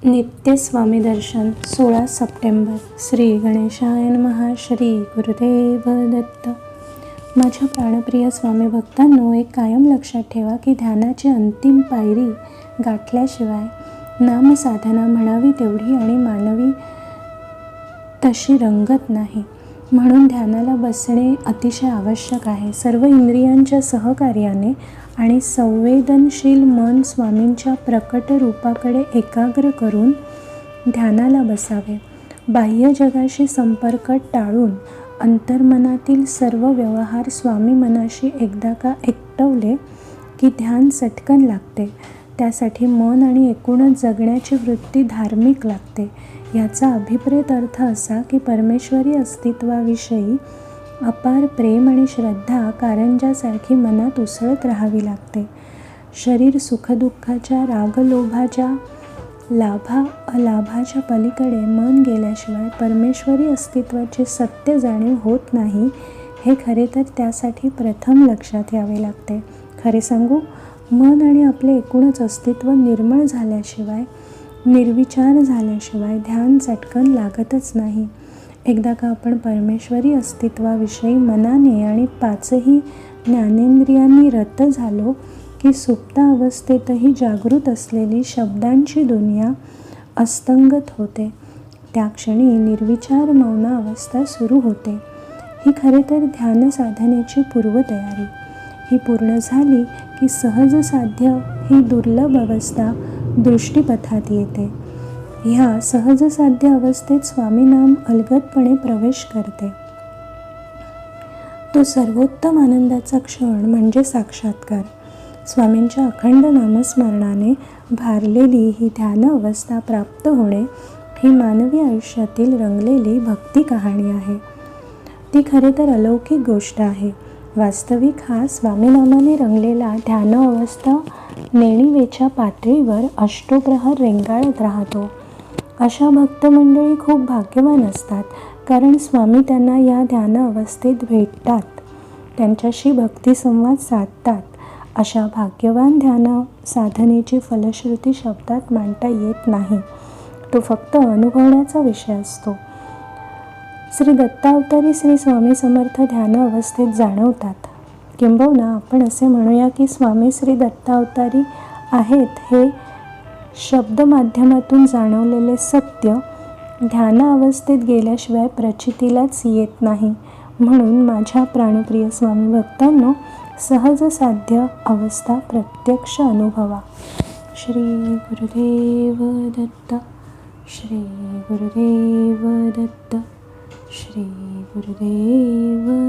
नित्य स्वामी दर्शन 16 सप्टेंबर. श्री गणेशाय नमः. श्री गुरुदेव दत्त. माझ्या प्राणप्रिय स्वामी भक्तांनो, एक कायम लक्षात ठेवा की ध्यानाची अंतिम पायरी गाठल्याशिवाय नामसाधना म्हणावी तेवढी आणि मानवी तशी रंगत नाही. म्हणून ध्यानाला बसणे अतिशय आवश्यक आहे. सर्व इंद्रियांच्या सहकार्याने आणि संवेदनशील मन स्वामींच्या प्रकट रूपाकडे एकाग्र करून ध्यानाला बसावे. बाह्य जगाशी संपर्क टाळून अंतर्मनातील सर्व व्यवहार स्वामी मनाशी एकदा का एकटवले की ध्यान चटकन लागते. त्यासाठी मन आणि एकूणच जगण्याची वृत्ती धार्मिक लागते. याचा अभिप्रेत अर्थ असा की परमेश्वरी अस्तित्वाविषयी अपार प्रेम आणि श्रद्धा कारंजासारखी मनात उसळत राहावी लागते. शरीर सुखदुःखाच्या रागलोभाच्या लाभा अलाभाच्या पलीकडे मन गेल्याशिवाय परमेश्वरी अस्तित्वाची सत्य जाणीव होत नाही. हे खरे तर त्यासाठी प्रथम लक्षात यावे लागते. खरे सांगू, मन आणि आपले एकूणच अस्तित्व निर्मळ झाल्याशिवाय, निर्विचार झाल्याशिवाय ध्यान चटकन लागतच नाही. एकदा का आपण परमेश्वरी अस्तित्वाविषयी मनाने आणि पाचही ज्ञानेंद्रियांनी रत झालो की सुप्त अवस्थेतही जागृत असलेली शब्दांची दुनिया अस्तंगत होते. त्या क्षणी निर्विचार मौन अवस्था सुरू होते. ही खरे तर ध्यान साधनेची पूर्वतयारी. ही पूर्ण झाली की सहज साध्य ही दुर्लभ अवस्था दृष्टीपथात येते. ह्या सहज साध्य अवस्थेत स्वामी नाम अलगदपणे प्रवेश करते. तो सर्वोत्तम आनंदाचा क्षण म्हणजे साक्षात्कार. स्वामींच्या अखंड नामस्मरणाने भारलेली ही ध्यान अवस्था प्राप्त होणे ही मानवी आयुष्यातील रंगलेली भक्ती कहाणी आहे. ती खरे तर अलौकिक गोष्ट आहे. वास्तविक हा स्वामीनामाने रंगलेला ध्यान अवस्था नेणिवेच्या पातळीवर अष्टोप्रहर रेंगाळत राहतो. अशा भक्तमंडळी खूप भाग्यवान असतात, कारण स्वामी त्यांना या ध्यान अवस्थेत भेटतात, त्यांच्याशी भक्तिसंवाद साधतात. अशा भाग्यवान ध्यान साधनेची फलश्रुती शब्दात मांडता येत नाही. तो फक्त अनुभवण्याचा विषय असतो. श्री दत्तावतारी श्री स्वामी समर्थ ध्यान अवस्थेत जाणवतात. किंबहुना आपण असे म्हणूया की स्वामी श्री दत्तावतारी आहेत हे शब्द माध्यमातून जाणवलेले सत्य ध्यान अवस्थेत गेल्याशिवाय प्रचितीलाच येत नाही. म्हणून माझ्या प्राणप्रिय स्वामी भक्तांनो, सहज साध्य अवस्था प्रत्यक्ष अनुभवा. श्री गुरुदेव दत्त. श्री गुरुदेव दत्त. श्री गुरुदेव